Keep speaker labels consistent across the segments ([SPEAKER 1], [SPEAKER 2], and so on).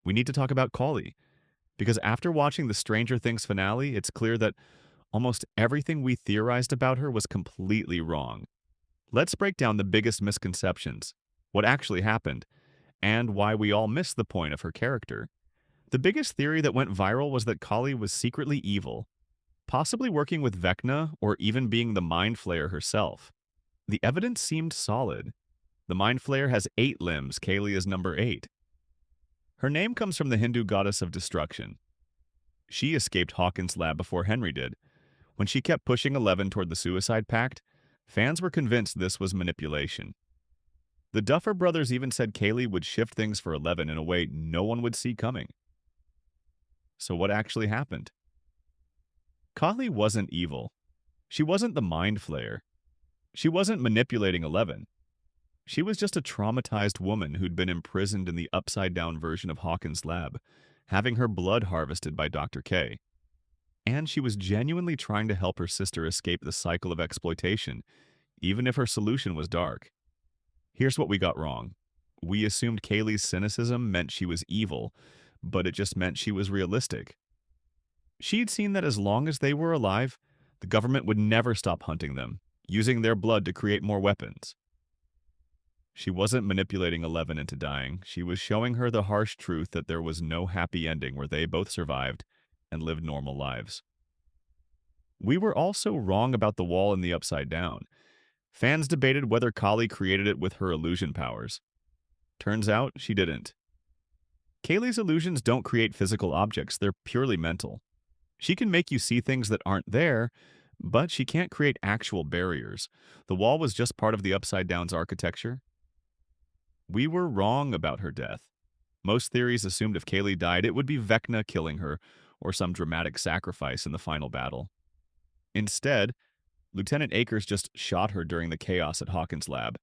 [SPEAKER 1] We need to talk about Kali, because after watching the Stranger Things finale, it's clear that almost everything we theorized about her was completely wrong. Let's break down the biggest misconceptions, what actually happened, and why we all missed the point of her character. The biggest theory that went viral was that Kali was secretly evil, possibly working with Vecna or even being the Mind Flayer herself. The evidence seemed solid. The Mind Flayer has 8 limbs, Kali is number 8. Her name comes from the Hindu goddess of destruction. She escaped Hawkins' lab before Henry did. When she kept pushing Eleven toward the suicide pact, fans were convinced this was manipulation. The Duffer Brothers even said Kaylee would shift things for Eleven in a way no one would see coming. So what actually happened? Kali wasn't evil. She wasn't the Mind Flayer. She wasn't manipulating Eleven. She was just a traumatized woman who'd been imprisoned in the upside-down version of Hawkins' lab, having her blood harvested by Dr. K. And she was genuinely trying to help her sister escape the cycle of exploitation, even if her solution was dark. Here's what we got wrong. We assumed Kaylee's cynicism meant she was evil, but it just meant she was realistic. She'd seen that as long as they were alive, the government would never stop hunting them, using their blood to create more weapons. She wasn't manipulating Eleven into dying. She was showing her the harsh truth that there was no happy ending where they both survived and lived normal lives. We were also wrong about the wall in the Upside Down. Fans debated whether Kali created it with her illusion powers. Turns out she didn't. Kaylee's illusions don't create physical objects, they're purely mental. She can make you see things that aren't there, but she can't create actual barriers. The wall was just part of the Upside Down's architecture. We were wrong about her death. Most theories assumed if Kaylee died, it would be Vecna killing her, or some dramatic sacrifice in the final battle. Instead, Lieutenant Akers just shot her during the chaos at Hawkins' lab.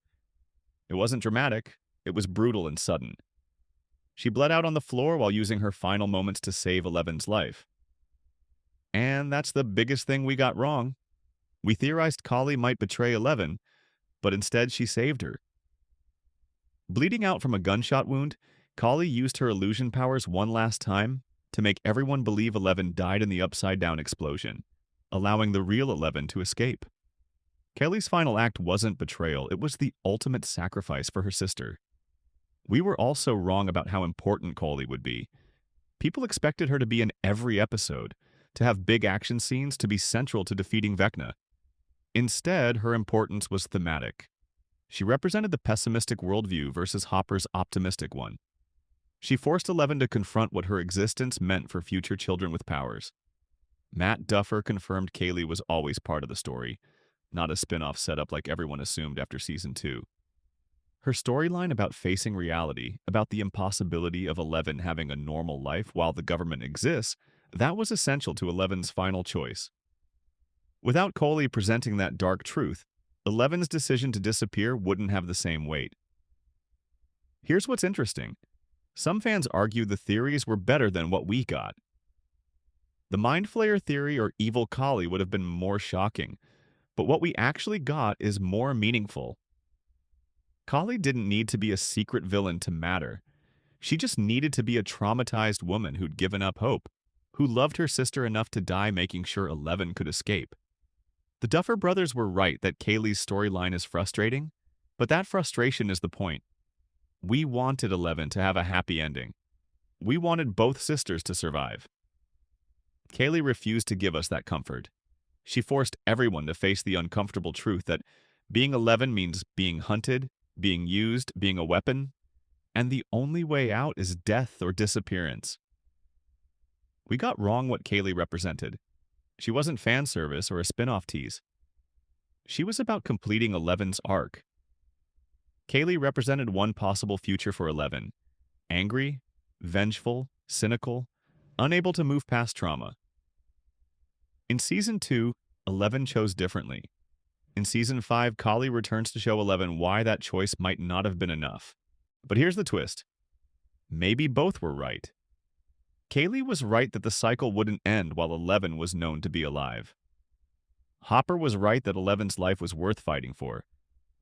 [SPEAKER 1] It wasn't dramatic, it was brutal and sudden. She bled out on the floor while using her final moments to save Eleven's life. And that's the biggest thing we got wrong. We theorized Kali might betray Eleven, but instead she saved her. Bleeding out from a gunshot wound, Kali used her illusion powers one last time to make everyone believe Eleven died in the upside-down explosion, allowing the real Eleven to escape. Kelly's final act wasn't betrayal, it was the ultimate sacrifice for her sister. We were also wrong about how important Kali would be. People expected her to be in every episode, to have big action scenes, to be central to defeating Vecna. Instead, her importance was thematic. She represented the pessimistic worldview versus Hopper's optimistic one. She forced Eleven to confront what her existence meant for future children with powers. Matt Duffer confirmed Kaylee was always part of the story, not a spin-off setup like everyone assumed after Season 2. Her storyline about facing reality, about the impossibility of Eleven having a normal life while the government exists, that was essential to Eleven's final choice. Without Coley presenting that dark truth, Eleven's decision to disappear wouldn't have the same weight. Here's what's interesting. Some fans argue the theories were better than what we got. The Mind Flayer theory or evil Kali would have been more shocking, but what we actually got is more meaningful. Kali didn't need to be a secret villain to matter. She just needed to be a traumatized woman who'd given up hope, who loved her sister enough to die making sure Eleven could escape. The Duffer Brothers were right that Kaylee's storyline is frustrating, but that frustration is the point. We wanted Eleven to have a happy ending. We wanted both sisters to survive. Kaylee refused to give us that comfort. She forced everyone to face the uncomfortable truth that being Eleven means being hunted, being used, being a weapon, and the only way out is death or disappearance. We got wrong what Kaylee represented. She wasn't fan service or a spin-off tease. She was about completing Eleven's arc. Kaylee represented one possible future for Eleven: angry, vengeful, cynical, unable to move past trauma. In Season 2, Eleven chose differently. In Season 5, Kali returns to show Eleven why that choice might not have been enough. But here's the twist. Maybe both were right. Kaylee was right that the cycle wouldn't end while Eleven was known to be alive. Hopper was right that Eleven's life was worth fighting for.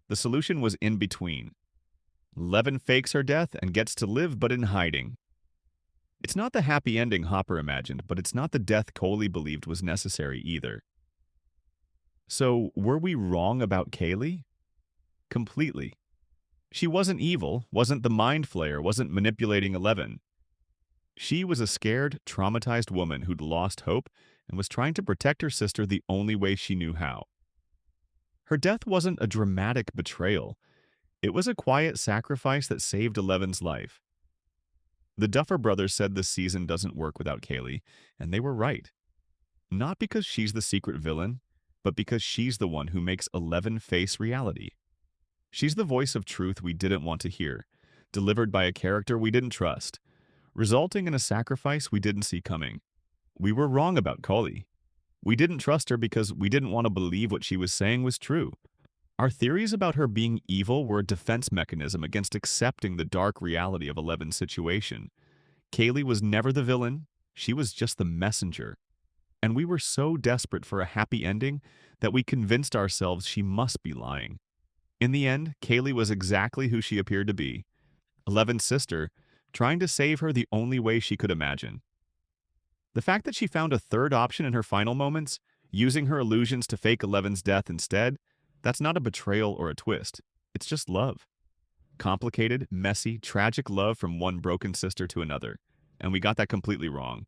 [SPEAKER 1] The solution was in between. Eleven fakes her death and gets to live but in hiding. It's not the happy ending Hopper imagined, but it's not the death Coley believed was necessary either. So, were we wrong about Kaylee? Completely. She wasn't evil, wasn't the Mind Flayer, wasn't manipulating 11. She was a scared, traumatized woman who'd lost hope and was trying to protect her sister the only way she knew how. Her death wasn't a dramatic betrayal. It was a quiet sacrifice that saved Eleven's life. The Duffer Brothers said this season doesn't work without Kaylee, and they were right. Not because she's the secret villain, but because she's the one who makes 11 face reality. She's the voice of truth we didn't want to hear, delivered by a character we didn't trust, resulting in a sacrifice we didn't see coming. We were wrong about Kaylee. We didn't trust her because we didn't want to believe what she was saying was true. Our theories about her being evil were a defense mechanism against accepting the dark reality of Eleven's situation. Kaylee was never the villain, she was just the messenger. And we were so desperate for a happy ending that we convinced ourselves she must be lying. In the end, Kaylee was exactly who she appeared to be, Eleven's sister, trying to save her the only way she could imagine. The fact that she found a third option in her final moments, using her illusions to fake Eleven's death instead, that's not a betrayal or a twist. It's just love. Complicated, messy, tragic love from one broken sister to another. And we got that completely wrong.